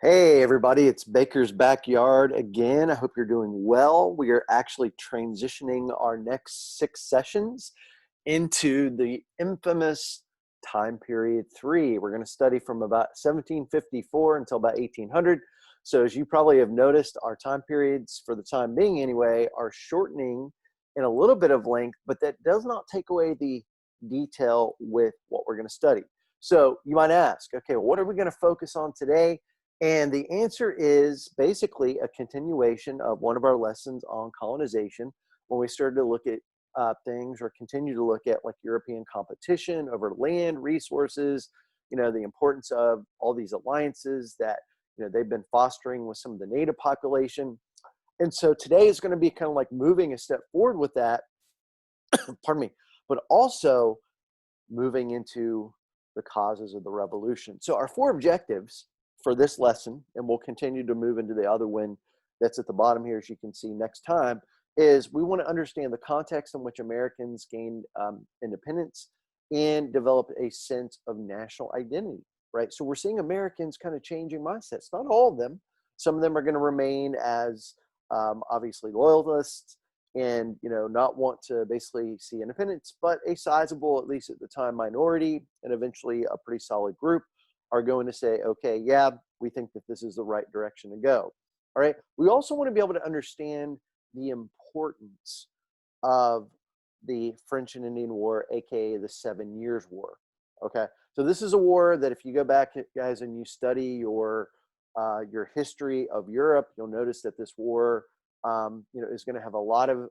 Hey, everybody, it's Baker's Backyard again. I hope you're doing well. We are actually transitioning our next 6 sessions into the infamous time period 3. We're going to study from about 1754 until about 1800. So, as you probably have noticed, our time periods, for the time being anyway, are shortening in a little bit of length, but that does not take away the detail with what we're going to study. So, you might ask, okay, what are we going to focus on today? And the answer is basically a continuation of one of our lessons on colonization when we started to look at things or continue to look at like European competition over land resources, the importance of all these alliances that, they've been fostering with some of the native population. And so today is going to be kind of like moving a step forward with that, pardon me, but also moving into the causes of the revolution. So our 4 objectives for this lesson, and we'll continue to move into the other one that's at the bottom here, as you can see next time, is we want to understand the context in which Americans gained independence and develop a sense of national identity, right? So we're seeing Americans kind of changing mindsets. Not all of them. Some of them are going to remain as obviously loyalists and, not want to basically see independence, but a sizable, at least at the time, minority and eventually a pretty solid group are going to say, okay, yeah, we think that this is the right direction to go. All right. We also want to be able to understand the importance of the French and Indian War, aka the 7 Years' War. Okay. So this is a war that if you go back, guys, and you study your history of Europe, you'll notice that this war, is going to have a lot of,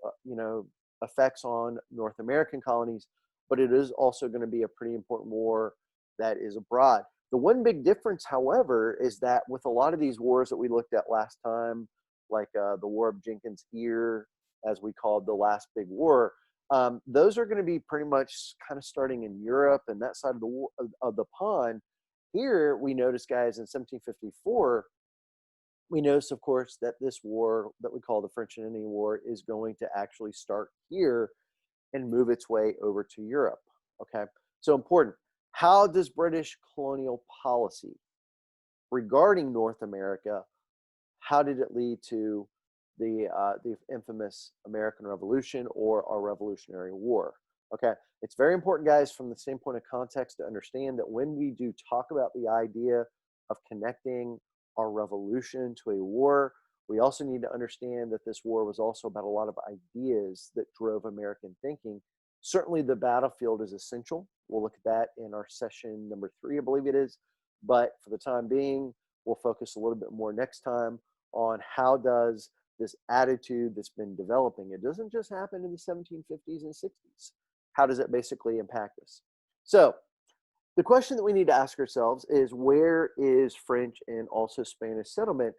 effects on North American colonies, but it is also going to be a pretty important war that is abroad. The one big difference, however, is that with a lot of these wars that we looked at last time, like the War of Jenkins' Ear, as we called the last big war, those are going to be pretty much kind of starting in Europe and that side of the war, of the pond. Here, we notice, guys, in 1754, we notice, of course, that this war that we call the French and Indian War is going to actually start here and move its way over to Europe. Okay, so important. How does British colonial policy regarding North America, how did it lead to the infamous American Revolution or our Revolutionary War? Okay, it's very important, guys, from the standpoint of context to understand that when we do talk about the idea of connecting our revolution to a war, we also need to understand that this war was also about a lot of ideas that drove American thinking. Certainly the battlefield is essential. We'll look at that in our session number 3, I believe it is. But for the time being, we'll focus a little bit more next time on how does this attitude that's been developing, it doesn't just happen in the 1750s and 60s. How does it basically impact us? So the question that we need to ask ourselves is, where is French and also Spanish settlement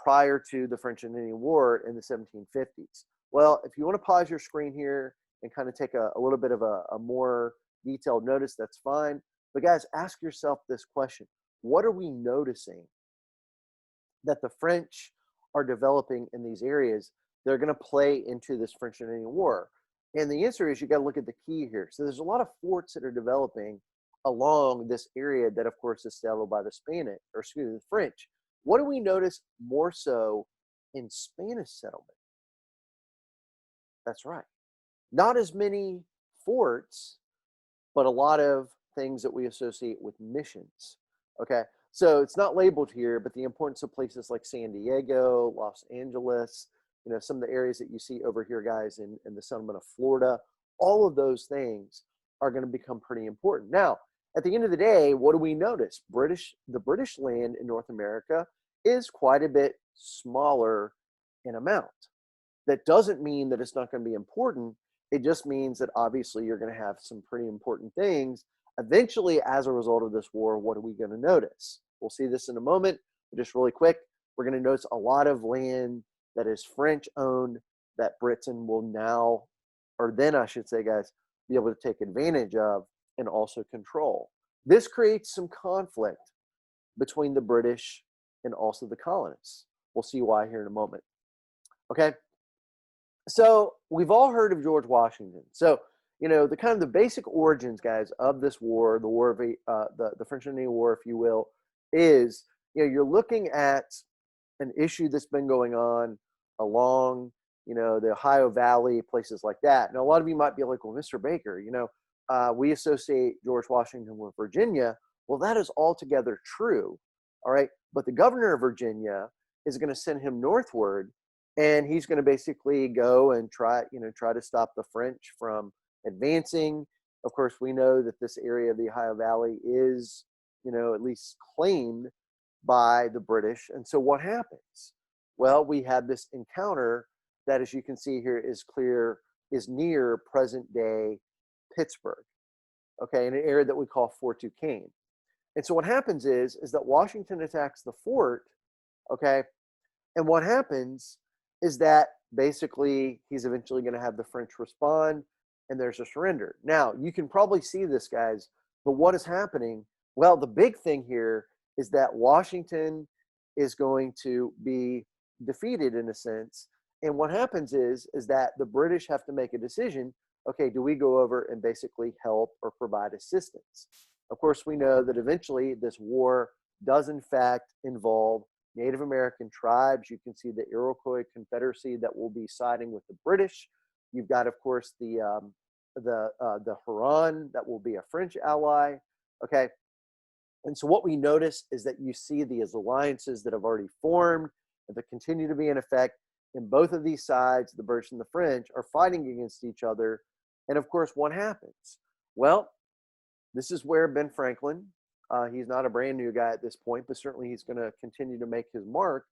prior to the French and Indian War in the 1750s? Well, if you want to pause your screen here and kind of take a little bit of a more detailed notice, that's fine. But guys, ask yourself this question. What are we noticing that the French are developing in these areas? They're going to play into this French and Indian War. And the answer is you got to look at the key here. So there's a lot of forts that are developing along this area that, of course, is settled by the French. What do we notice more so in Spanish settlement? That's right. Not as many forts, but a lot of things that we associate with missions. Okay, so it's not labeled here, but the importance of places like San Diego, Los Angeles, some of the areas that you see over here, guys, in the settlement of Florida, all of those things are going to become pretty important. Now, at the end of the day, what do we notice? The British land in North America is quite a bit smaller in amount. That doesn't mean that it's not going to be important. It just means that obviously you're going to have some pretty important things. Eventually, as a result of this war, what are we going to notice? We'll see this in a moment, but just really quick, we're going to notice a lot of land that is French owned that Britain will now, or then I should say, guys, be able to take advantage of and also control. This creates some conflict between the British and also the colonists. We'll see why here in a moment. Okay. So we've all heard of George Washington. So, the kind of the basic origins, guys, of this war, the war of the French and Indian War, if you will, is you're looking at an issue that's been going on along, the Ohio Valley, places like that. Now, a lot of you might be like, well, Mr. Baker, we associate George Washington with Virginia. Well, that is altogether true. All right. But the governor of Virginia is going to send him northward, and he's going to basically go and try to stop the French from advancing. Of course, we know that this area of the Ohio Valley is, at least claimed by the British. And so what happens? Well, we had this encounter that, as you can see here, is near present day Pittsburgh, okay, in an area that we call Fort Duquesne. And so what happens is that Washington attacks the fort, okay, and what happens is that basically he's eventually going to have the French respond, and there's a surrender. Now, you can probably see this, guys, but what is happening? Well, the big thing here is that Washington is going to be defeated in a sense. And what happens is that the British have to make a decision. Okay, do we go over and basically help or provide assistance? Of course, we know that eventually this war does in fact involve Native American tribes. You can see the Iroquois Confederacy that will be siding with the British. You've got, of course, the Huron that will be a French ally. Okay, and so what we notice is that you see these alliances that have already formed and that continue to be in effect. And both of these sides, the British and the French, are fighting against each other. And of course, what happens? Well, this is where Ben Franklin, he's not a brand new guy at this point, but certainly he's going to continue to make his mark.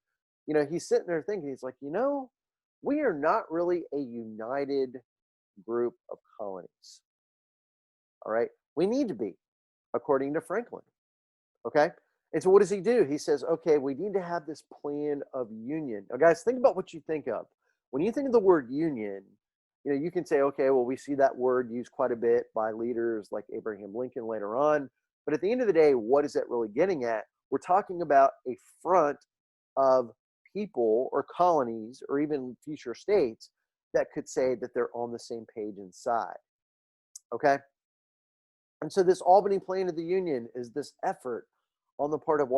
He's sitting there thinking, he's like, we are not really a united group of colonies. All right. We need to be, according to Franklin. Okay. And so what does he do? He says, okay, we need to have this plan of union. Now, guys, think about what you think of. When you think of the word union, you can say, okay, well, we see that word used quite a bit by leaders like Abraham Lincoln later on. But at the end of the day, what is that really getting at? We're talking about a front of people or colonies or even future states that could say that they're on the same page inside. Okay? And so this Albany Plan of the Union is this effort on the part of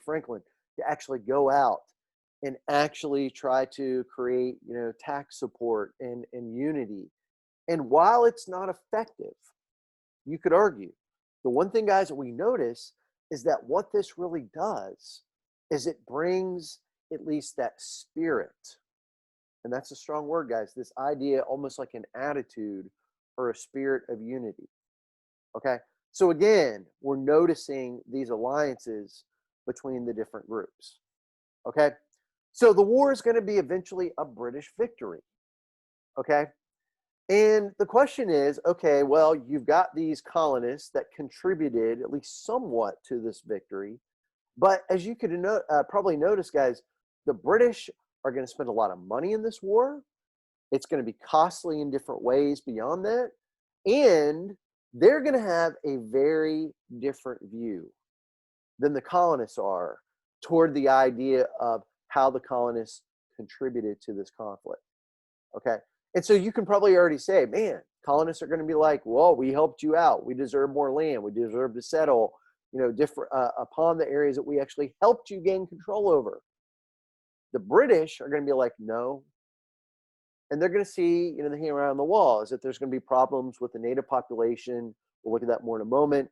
Franklin, to actually go out and actually try to create, tax support and unity. And while it's not effective, you could argue, the one thing, guys, that we notice is that what this really does is it brings at least that spirit. And that's a strong word, guys. This idea, almost like an attitude or a spirit of unity. Okay. So again, we're noticing these alliances between the different groups. Okay. So the war is going to be eventually a British victory. Okay. And the question is, okay, well, you've got these colonists that contributed at least somewhat to this victory. But as you could probably notice, guys, the British are going to spend a lot of money in this war. It's going to be costly in different ways beyond that. And they're going to have a very different view than the colonists are toward the idea of how the colonists contributed to this conflict. Okay. And so you can probably already say, man, colonists are going to be like, well, we helped you out. We deserve more land. We deserve to settle, different upon the areas that we actually helped you gain control over. The British are going to be like, no. And they're going to see, the hand around the wall is that there's going to be problems with the native population. We'll look at that more in a moment.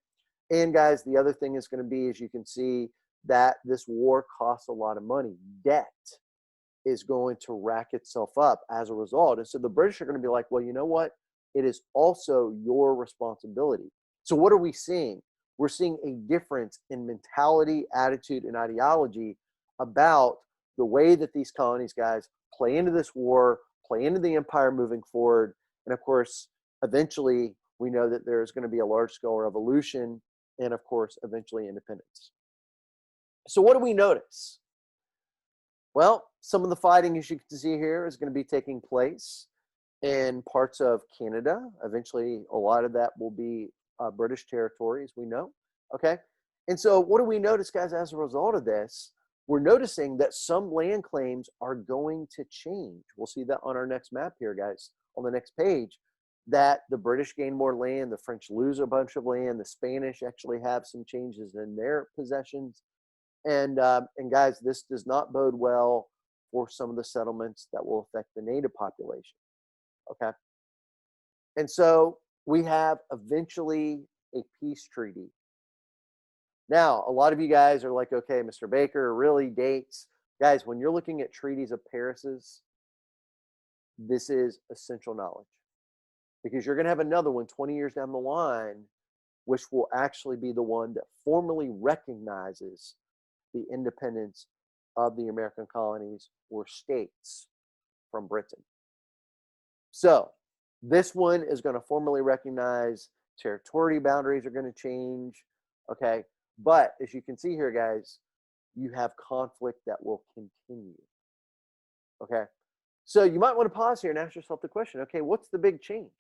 And guys, the other thing is going to be, as you can see, that this war costs a lot of money. Debt is going to rack itself up as a result. And so the British are going to be like, well, you know what? It is also your responsibility. So what are we seeing? We're seeing a difference in mentality, attitude, and ideology about the way that these colonies, guys, play into this war, play into the empire moving forward. And of course, eventually, we know that there's going to be a large-scale revolution and, of course, eventually independence. So what do we notice? Well, some of the fighting, as you can see here, is going to be taking place in parts of Canada. Eventually, a lot of that will be British territory, as we know. Okay. And so what do we notice, guys, as a result of this? We're noticing that some land claims are going to change. We'll see that on our next map here, guys, on the next page, that the British gain more land, the French lose a bunch of land, the Spanish actually have some changes in their possessions. And guys, this does not bode well for some of the settlements that will affect the native population. Okay. And so we have eventually a peace treaty. Now, a lot of you guys are like, okay, Mr. Baker, really dates? Guys, when you're looking at treaties of Paris's, this is essential knowledge because you're going to have another one 20 years down the line, which will actually be the one that formally recognizes the independence of the American colonies or states from Britain. So this one is going to formally recognize territory boundaries are going to change. Okay. But as you can see here, guys, you have conflict that will continue. Okay. So you might want to pause here and ask yourself the question, okay, what's the big change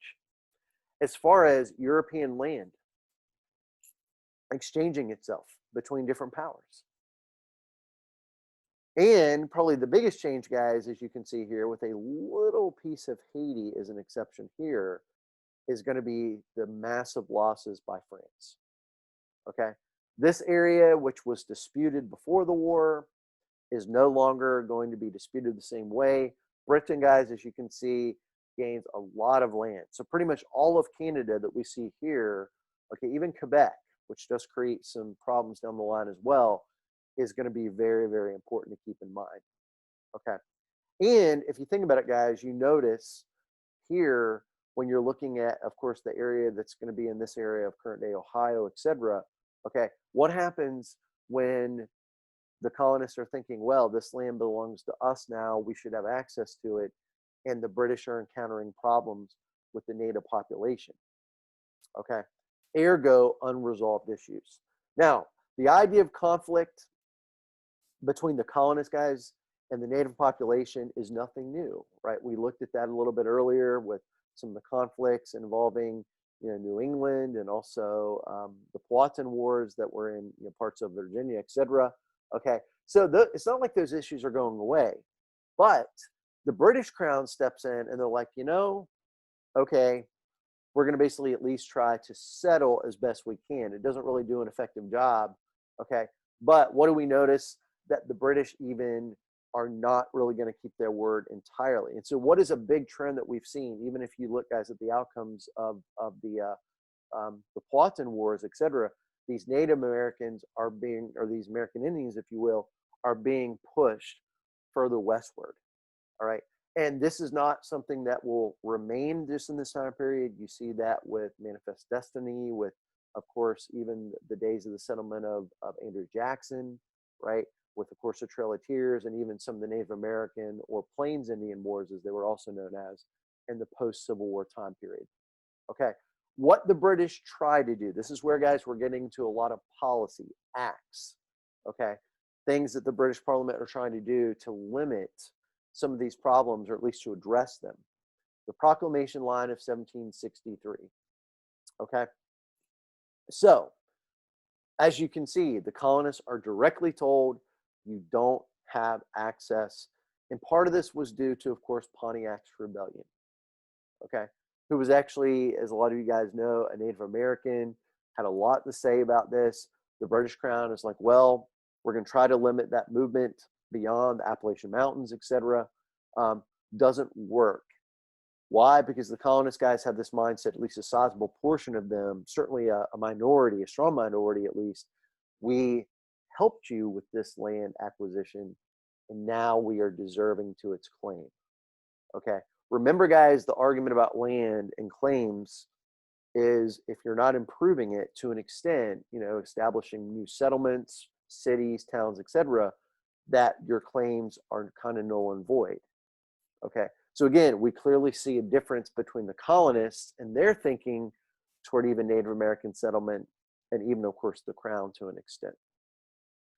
as far as European land exchanging itself between different powers? And probably the biggest change, guys, as you can see here, with a little piece of Haiti as an exception here, is going to be the massive losses by France. Okay. This area, which was disputed before the war, is no longer going to be disputed the same way. Britain, guys, as you can see, gains a lot of land. So pretty much all of Canada that we see here, okay, even Quebec, which does create some problems down the line as well, is going to be very, very important to keep in mind. Okay. And if you think about it, guys, you notice here when you're looking at, of course, the area that's going to be in this area of current day Ohio, etc. Okay, what happens when the colonists are thinking, well, this land belongs to us now, we should have access to it, and the British are encountering problems with the native population? Okay, ergo unresolved issues. Now, the idea of conflict between the colonist guys and the native population is nothing new, right? We looked at that a little bit earlier with some of the conflicts involving, New England and also the Powhatan Wars that were in parts of Virginia, etc. Okay, so it's not like those issues are going away, but the British Crown steps in and they're like, okay, we're going to basically at least try to settle as best we can. It doesn't really do an effective job, okay? But what do we notice? That the British even are not really going to keep their word entirely. And so what is a big trend that we've seen, even if you look, guys, at the outcomes of the Powhatan Wars, etc., these Native Americans are being, or these American Indians, if you will, are being pushed further westward, all right? And this is not something that will remain just in this time period. You see that with Manifest Destiny, with, of course, even the days of the settlement of Andrew Jackson, right? With, of course, the Trail of Tears and even some of the Native American or Plains Indian Wars, as they were also known as, in the post-Civil War time period. Okay, what the British try to do, this is where, guys, we're getting to a lot of policy acts, okay? Things that the British Parliament are trying to do to limit some of these problems, or at least to address them. The Proclamation Line of 1763, okay? So, as you can see, the colonists are directly told you don't have access. And part of this was due to, of course, Pontiac's rebellion, okay? Who was actually, as a lot of you guys know, a Native American, had a lot to say about this. The British Crown is like, well, we're going to try to limit that movement beyond the Appalachian Mountains, etc. Doesn't work. Why? Because the colonist guys have this mindset, at least a sizable portion of them, certainly a minority, a strong minority at least. We helped you with this land acquisition, and now we are deserving to its claim. Okay. Remember, guys, the argument about land and claims is if you're not improving it to an extent, establishing new settlements, cities, towns, etc., that your claims are kind of null and void. Okay. So again, we clearly see a difference between the colonists and their thinking toward even Native American settlement and even, of course, the Crown to an extent.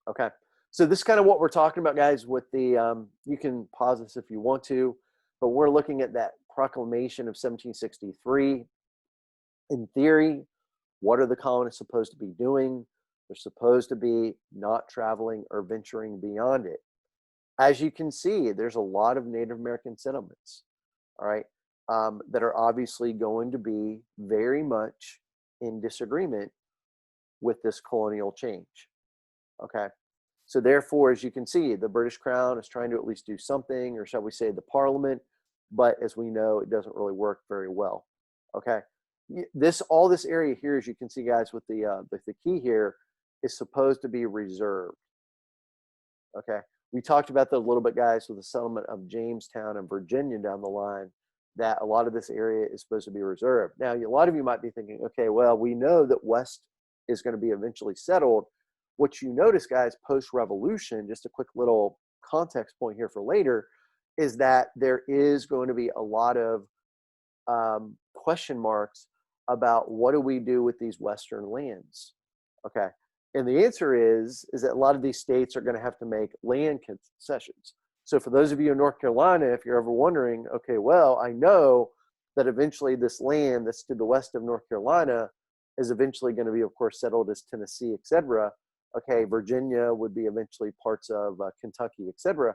Okay. So this is kind of what we're talking about, guys, with the, you can pause this if you want to, but we're looking at that proclamation of 1763. In theory, what are the colonists supposed to be doing? They're supposed to be not traveling or venturing beyond it. As you can see, there's a lot of Native American settlements, all right, that are obviously going to be very much in disagreement with this colonial change, okay? So therefore, as you can see, the British Crown is trying to at least do something, or shall we say the Parliament, but as we know, it doesn't really work very well. Okay, all this area here, as you can see, guys, with the key here, is supposed to be reserved. Okay, we talked about that a little bit, guys, with the settlement of Jamestown and Virginia down the line, that a lot of this area is supposed to be reserved. Now, a lot of you might be thinking, okay, well, we know that West is going to be eventually settled. What you notice, guys, post-revolution, just a quick little context point here for later, is that there is going to be a lot of question marks about what do we do with these Western lands. Okay, and the answer is that a lot of these states are going to have to make land concessions. So for those of you in North Carolina, if you're ever wondering, okay, well, I know that eventually this land that's to the west of North Carolina is eventually going to be, of course, settled as Tennessee, etc. Okay, Virginia would be eventually parts of Kentucky, etc.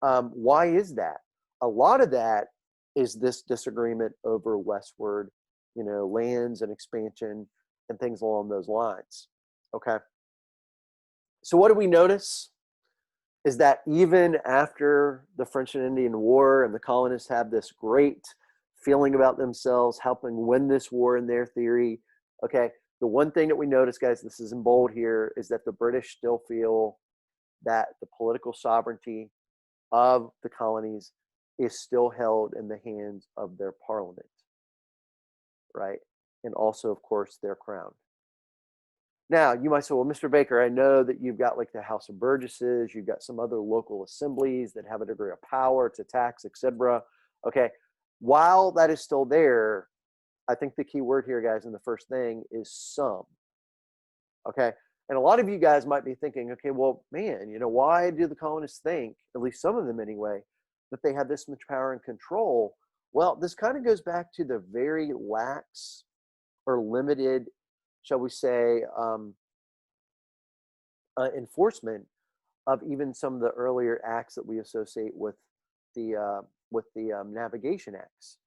Why is that? A lot of that is this disagreement over westward, lands and expansion and things along those lines. Okay. So what do we notice is that even after the French and Indian War, and the colonists have this great feeling about themselves, helping win this war in their theory, okay, the one thing that we notice, guys, this is in bold here, is that the British still feel that the political sovereignty of the colonies is still held in the hands of their parliament, right? And also, of course, their crown. Now, you might say, well, Mr. Baker, I know that you've got like the House of Burgesses, you've got some other local assemblies that have a degree of power to tax, etc. Okay, while that is still there, I think the key word here, guys, and the first thing is some. Okay, and a lot of you guys might be thinking, okay, well, man, why do the colonists think, at least some of them anyway, that they have this much power and control? Well, this kind of goes back to the very lax or limited, shall we say, enforcement of even some of the earlier acts that we associate with the navigation acts.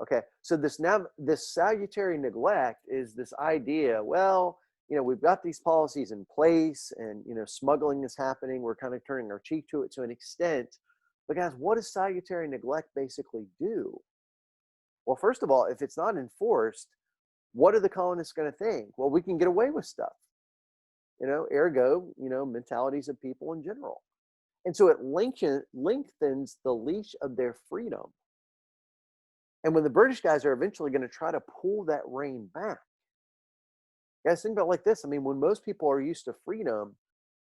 Okay, so this salutary neglect is this idea. Well, we've got these policies in place, and smuggling is happening. We're kind of turning our cheek to it to an extent. But guys, what does salutary neglect basically do? Well, first of all, if it's not enforced, what are the colonists going to think? Well, we can get away with stuff. Ergo, mentalities of people in general. And so it lengthens the leash of their freedom. And when the British guys are eventually going to try to pull that rein back, guys, think about it like this. I mean, when most people are used to freedom,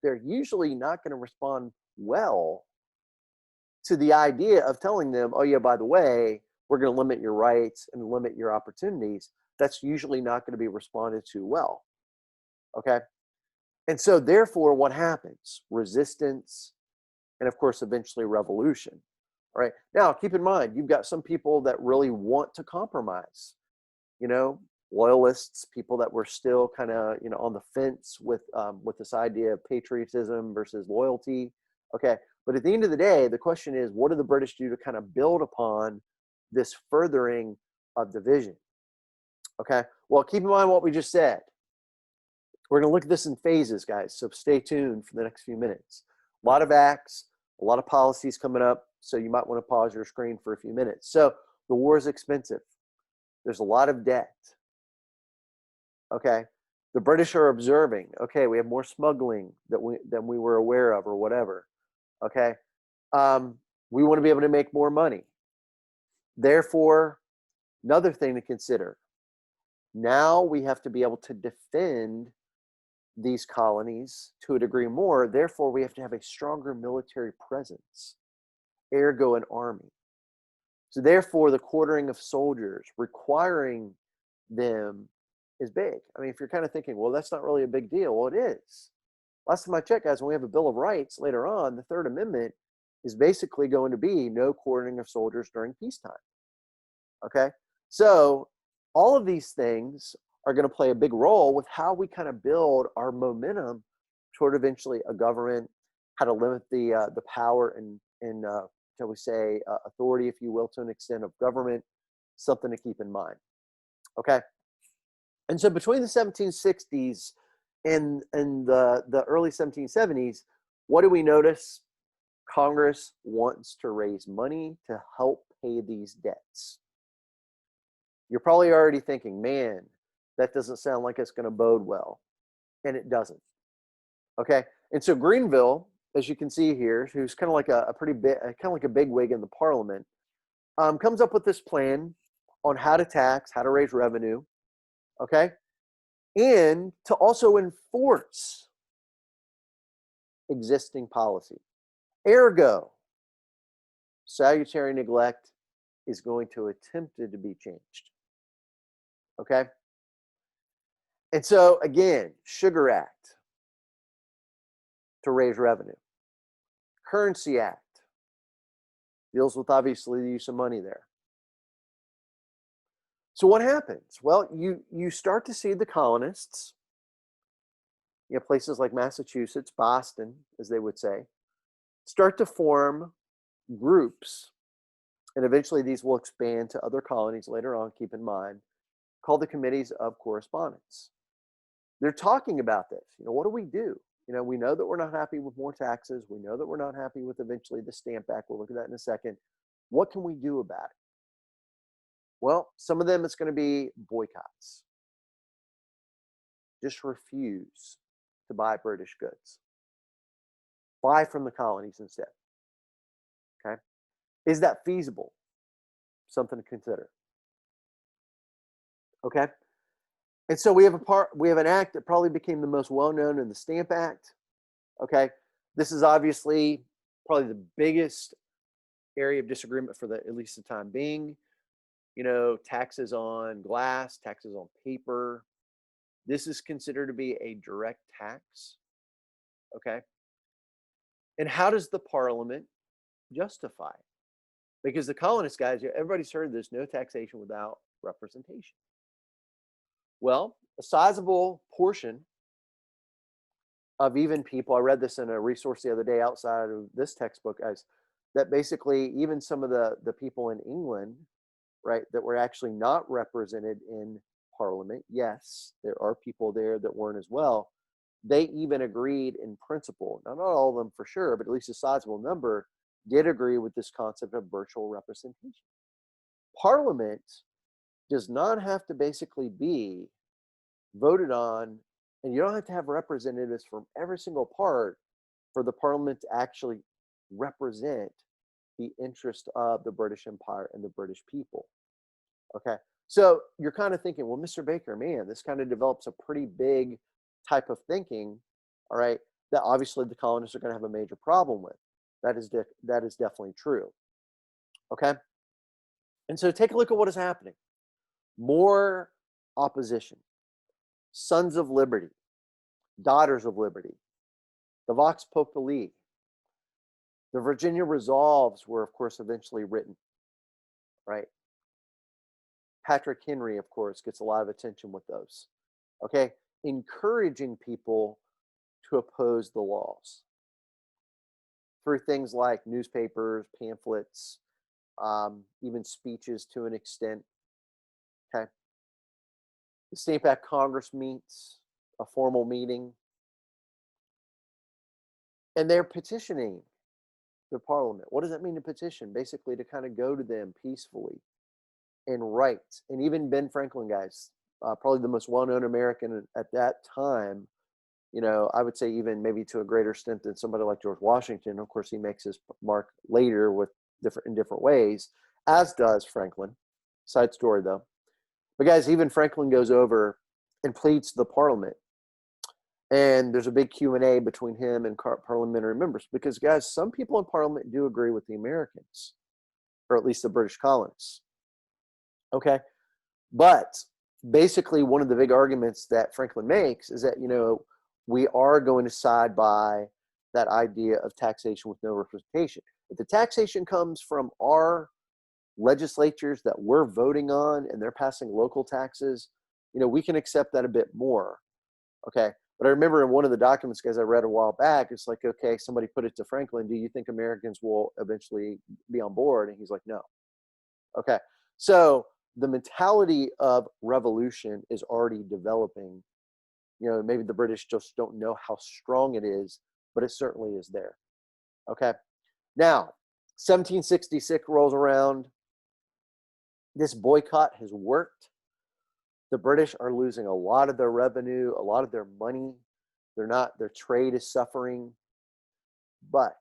they're usually not going to respond well to the idea of telling them, oh, yeah, by the way, we're going to limit your rights and limit your opportunities. That's usually not going to be responded to well. Okay. And so therefore, what happens? Resistance, and of course, eventually revolution. All right. Now, keep in mind, you've got some people that really want to compromise, loyalists, people that were still kind of, on the fence with this idea of patriotism versus loyalty. Okay. But at the end of the day, the question is, what do the British do to kind of build upon this furthering of division? Okay. Well, keep in mind what we just said. We're going to look at this in phases, guys. So stay tuned for the next few minutes. A lot of acts, a lot of policies coming up. So you might want to pause your screen for a few minutes. So the war is expensive. There's a lot of debt. Okay. The British are observing. Okay, we have more smuggling than we were aware of, or whatever. Okay. We want to be able to make more money. Therefore, another thing to consider. Now we have to be able to defend these colonies to a degree more. Therefore, we have to have a stronger military presence, ergo an army. So therefore, the quartering of soldiers, requiring them, is big. I mean, if you're kind of thinking, well, that's not really a big deal. Well, it is. Last time I checked, guys, when we have a Bill of Rights later on, the Third Amendment is basically going to be no quartering of soldiers during peacetime. Okay? So all of these things are going to play a big role with how we kind of build our momentum toward eventually a government, how to limit the power and shall we say, authority, if you will, to an extent of government, something to keep in mind. Okay? And so between the 1760s and the early 1770s, What do we notice? Congress wants to raise money to help pay these debts. You're probably already thinking, man, that doesn't sound like it's going to bode well. And it doesn't. Okay. And so Greenville, as you can see here, who's kind of like a pretty big, kind of like a bigwig in the parliament, comes up with this plan on how to tax, how to raise revenue. Okay. And to also enforce existing policy. Ergo, salutary neglect is going to attempted to be changed. Okay? And so, again, Sugar Act to raise revenue. Currency Act deals with, obviously, the use of money there. So what happens? Well, you start to see the colonists, places like Massachusetts, Boston, as they would say, start to form groups, and eventually these will expand to other colonies later on, keep in mind, called the Committees of Correspondence. They're talking about this. What do we do? We know that we're not happy with more taxes. We know that we're not happy with eventually the Stamp Act. We'll look at that in a second. What can we do about it? Well, some of them it's going to be boycotts. Just refuse to buy British goods. Buy from the colonies instead. Okay? Is that feasible? Something to consider. Okay? And so we have an act that probably became the most well-known in the Stamp Act. Okay? This is obviously probably the biggest area of disagreement for at least the time being. Taxes on glass, taxes on paper. This is considered to be a direct tax. Okay? And how does the Parliament justify it? Because the colonist guys, everybody's heard this, no taxation without representation. Well, a sizable portion of even people, I read this in a resource the other day outside of this textbook, guys, that basically even some of the people in England, right, that were actually not represented in Parliament, yes, there are people there that weren't as well, they even agreed in principle, not all of them for sure, but at least a sizable number did agree with this concept of virtual representation. Parliament does not have to basically be voted on, and you don't have to have representatives from every single part for the Parliament to actually represent the interest of the British Empire and the British people. Okay, so you're kind of thinking, well, Mr. Baker, man, this kind of develops a pretty big type of thinking, all right, that obviously the colonists are going to have a major problem with. That is definitely true. Okay, and so take a look at what is happening. More opposition. Sons of Liberty, Daughters of Liberty, the Vox Populi, the Virginia Resolves were, of course, eventually written, right? Patrick Henry, of course, gets a lot of attention with those, okay? Encouraging people to oppose the laws through things like newspapers, pamphlets, even speeches to an extent, okay? The Stamp Act Congress meets, a formal meeting, and they're petitioning the Parliament. What does that mean to petition? Basically to kind of go to them peacefully and write. And even Ben Franklin, guys, probably the most well-known American at that time, I would say even maybe to a greater extent than somebody like George Washington. Of course, he makes his mark later in different ways, as does Franklin. Side story, though. But guys, even Franklin goes over and pleads to the Parliament. And there's a big Q&A between him and parliamentary members. Because, guys, some people in Parliament do agree with the Americans, or at least the British colonists. Okay? But basically, one of the big arguments that Franklin makes is that, we are going to side by that idea of taxation with no representation. If the taxation comes from our legislatures that we're voting on and they're passing local taxes, we can accept that a bit more. Okay. But I remember in one of the documents, guys, I read a while back, it's like, okay, somebody put it to Franklin, do you think Americans will eventually be on board? And he's like, no. Okay. So the mentality of revolution is already developing. Maybe the British just don't know how strong it is but it certainly is there. Okay. Now, 1766 rolls around. This boycott has worked. The British are losing a lot of their revenue, a lot of their money. Their trade is suffering, but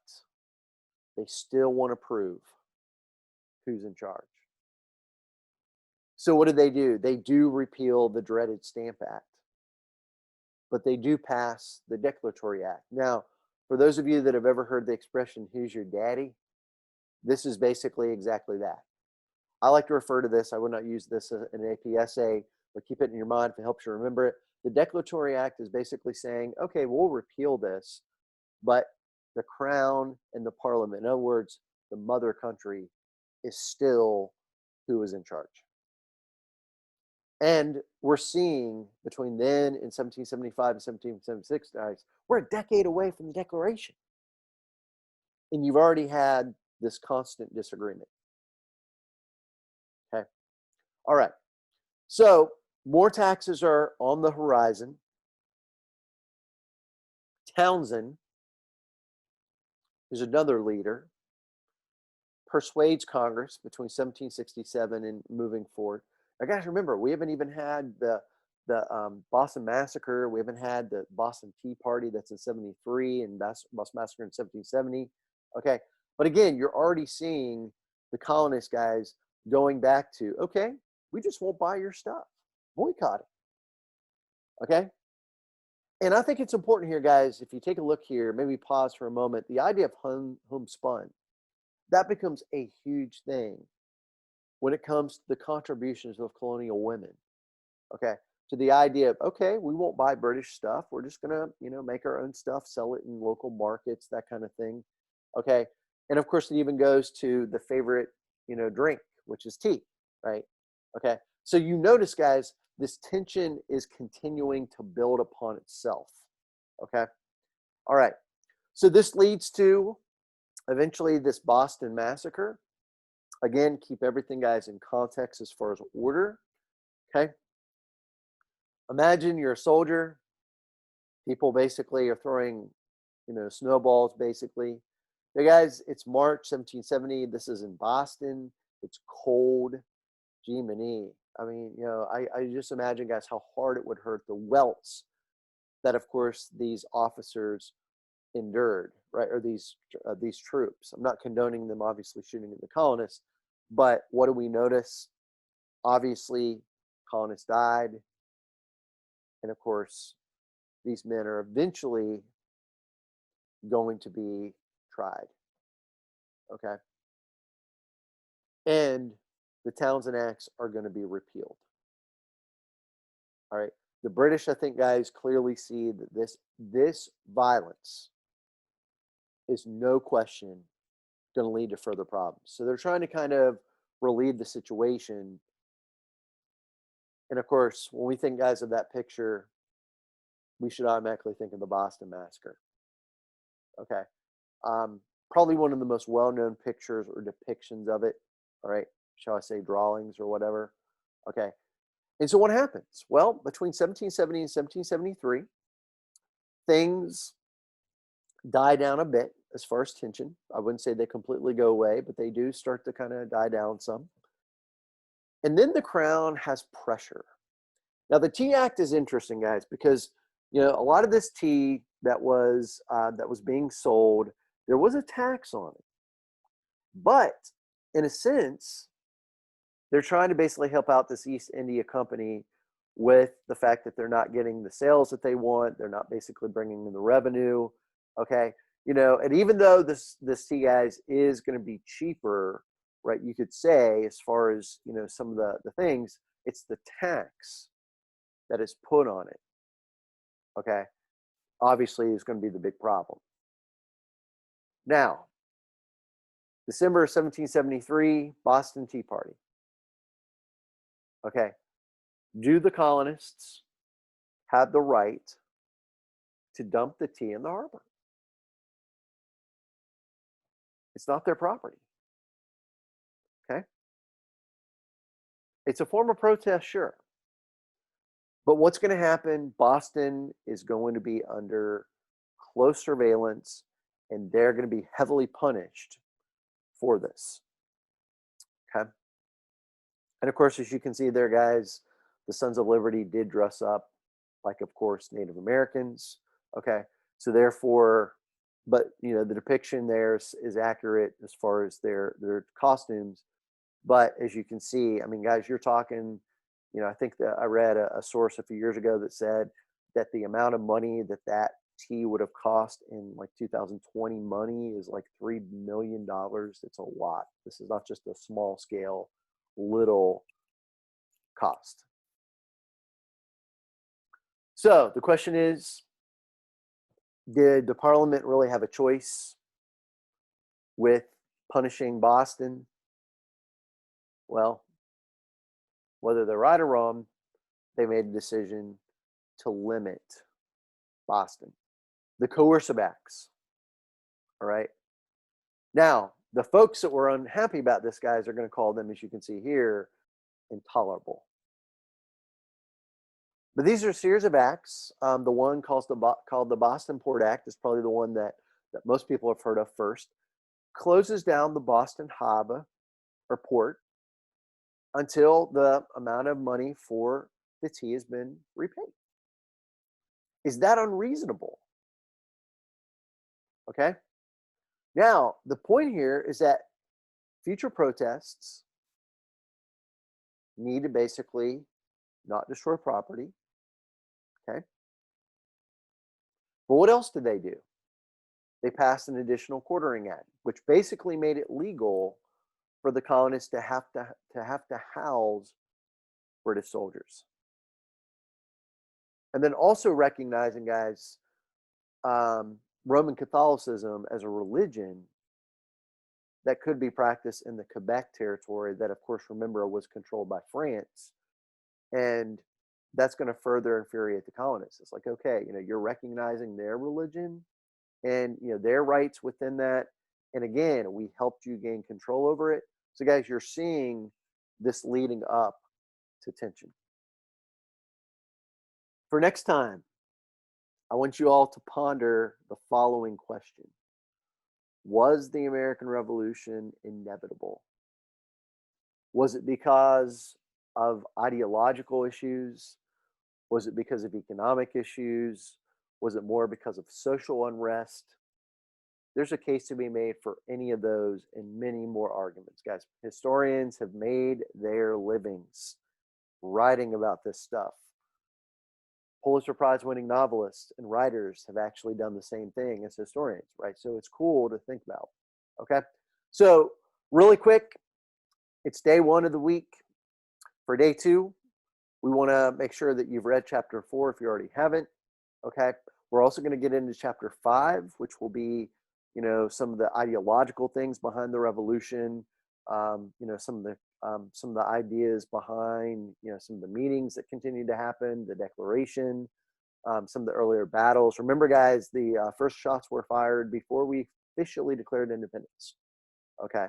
they still want to prove who's in charge. So what do? They do repeal the dreaded Stamp Act, but they do pass the Declaratory Act. Now, for those of you that have ever heard the expression, who's your daddy? This is basically exactly that. I like to refer to this, I would not use this in an AP essay, but keep it in your mind if it helps you remember it. The Declaratory Act is basically saying, okay, we'll repeal this, but the crown and the parliament, in other words, the mother country, is still who is in charge. And we're seeing between then and 1775 and 1776, guys, we're a decade away from the Declaration. And you've already had this constant disagreement. Okay. All right. So more taxes are on the horizon. Townsend is another leader, persuades Congress between 1767 and moving forward. Now, guys, remember, we haven't even had the Boston Massacre. We haven't had the Boston Tea Party that's in 73 and Boston Massacre in 1770. Okay. But again, you're already seeing the colonist guys going back to, okay, we just won't buy your stuff. Boycott it. Okay. And I think it's important here, guys, if you take a look here, maybe pause for a moment, the idea of homespun, that becomes a huge thing when it comes to the contributions of colonial women. Okay. To the idea of, okay, we won't buy British stuff. We're just going to, make our own stuff, sell it in local markets, that kind of thing. Okay. And of course, it even goes to the favorite, drink, which is tea, right? Okay. So you notice, guys, this tension is continuing to build upon itself. Okay. All right. So this leads to eventually this Boston Massacre. Again, keep everything, guys, in context as far as order. Okay. Imagine you're a soldier. People basically are throwing, snowballs, basically. Hey, guys, it's March 1770. This is in Boston. It's cold. Gee, many. I mean, I just imagine, guys, how hard it would hurt the welts that, of course, these officers endured, right? Or these troops. I'm not condoning them, obviously, shooting at the colonists, but what do we notice? Obviously, colonists died, and of course, these men are eventually going to be tried. Okay, and the Townsend Acts are going to be repealed. All right. The British, I think, guys, clearly see that this violence is no question going to lead to further problems. So they're trying to kind of relieve the situation. And of course, when we think, guys, of that picture, we should automatically think of the Boston Massacre. Okay. Probably one of the most well-known pictures or depictions of it. All right. Shall I say drawings or whatever? Okay. And so what happens? Well, between 1770 and 1773, things die down a bit as far as tension. I wouldn't say they completely go away, but they do start to kind of die down some. And then the crown has pressure. Now, the Tea Act is interesting, guys, because a lot of this tea that was being sold, there was a tax on it. But in a sense, they're trying to basically help out this East India Company with the fact that they're not getting the sales that they want. They're not basically bringing in the revenue. Okay. And even though this tea, guys, is going to be cheaper, right? You could say, as far as, some of the things, it's the tax that is put on it. Okay. Obviously, is going to be the big problem. Now, December 1773, Boston Tea Party. Okay. Do the colonists have the right to dump the tea in the harbor? It's not their property. Okay. It's a form of protest, sure. But what's going to happen? Boston is going to be under close surveillance, and they're going to be heavily punished for this. Okay. And of course, as you can see there, guys, the Sons of Liberty did dress up like, of course, Native Americans. Okay. So therefore, but the depiction there is accurate as far as their costumes. But as you can see, I mean, guys, you're talking, I think that I read a source a few years ago that said that the amount of money that tea would have cost in like 2020 money is like $3 million. It's a lot. This is not just a small scale, little cost. So the question is, did the Parliament really have a choice with punishing Boston? Well, whether they're right or wrong, they made a decision to limit Boston, the coercive acts. All right. Now, the folks that were unhappy about this, guys, are going to call them, as you can see here, intolerable. But these are a series of acts. The one called the Boston Port Act is probably the one that most people have heard of first. Closes down the Boston harbor or port until the amount of money for the tea has been repaid. Is that unreasonable? Okay. Now, the point here is that future protests need to basically not destroy property. Okay. But what else did they do? They passed an additional quartering act, which basically made it legal for the colonists to have to house British soldiers. And then also recognizing, guys, Roman Catholicism as a religion that could be practiced in the Quebec territory that, of course, remember, was controlled by France. And that's going to further infuriate the colonists. It's like, okay, you're recognizing their religion and, their rights within that. And again, we helped you gain control over it. So, guys, you're seeing this leading up to tension. For next time, I want you all to ponder the following question. Was the American Revolution inevitable? Was it because of ideological issues? Was it because of economic issues? Was it more because of social unrest? There's a case to be made for any of those and many more arguments, guys. Historians have made their livings writing about this stuff. Pulitzer Prize winning novelists and writers have actually done the same thing as historians, right? So it's cool to think about. Okay. So really quick, it's day 1 of the week. For day 2, we want to make sure that you've read chapter 4 if you already haven't. Okay. We're also going to get into chapter 5, which will be, some of the ideological things behind the revolution, some of the ideas behind, some of the meetings that continue to happen, the Declaration, some of the earlier battles. Remember, guys, the first shots were fired before we officially declared independence. Okay.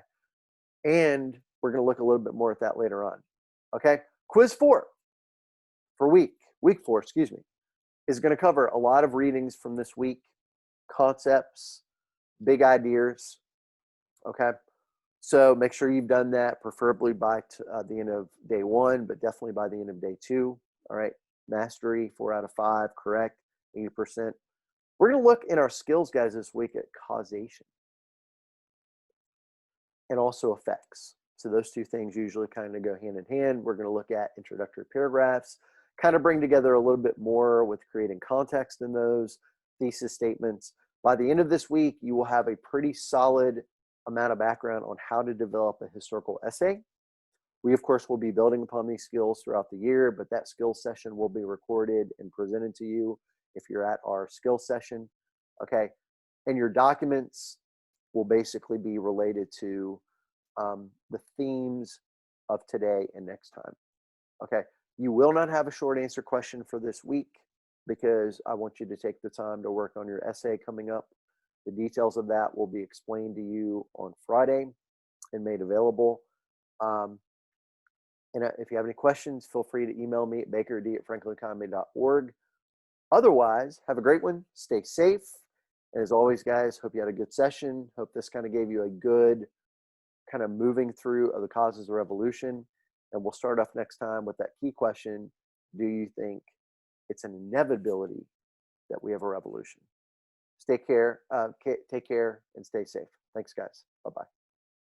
And we're going to look a little bit more at that later on. Okay. Quiz 4 for week 4, is going to cover a lot of readings from this week, concepts, big ideas. Okay. So make sure you've done that, preferably by the end of day 1, but definitely by the end of day 2. All right. Mastery, 4 out of 5, correct, 80%. We're going to look in our skills, guys, this week at causation and also effects. So those two things usually kind of go hand in hand. We're going to look at introductory paragraphs, kind of bring together a little bit more with creating context in those thesis statements. By the end of this week, you will have a pretty solid amount of background on how to develop a historical essay. We, of course, will be building upon these skills throughout the year, but that skills session will be recorded and presented to you if you're at our skills session. Okay. And your documents will basically be related to the themes of today and next time. Okay. You will not have a short answer question for this week because I want you to take the time to work on your essay coming up. The details of that will be explained to you on Friday and made available. And if you have any questions, feel free to email me at bakerd@franklineconomy.org. Otherwise, have a great one. Stay safe. And as always, guys, hope you had a good session. Hope this kind of gave you a good kind of moving through of the causes of revolution. And we'll start off next time with that key question. Do you think it's an inevitability that we have a revolution? Take care and stay safe. Thanks, guys. Bye-bye.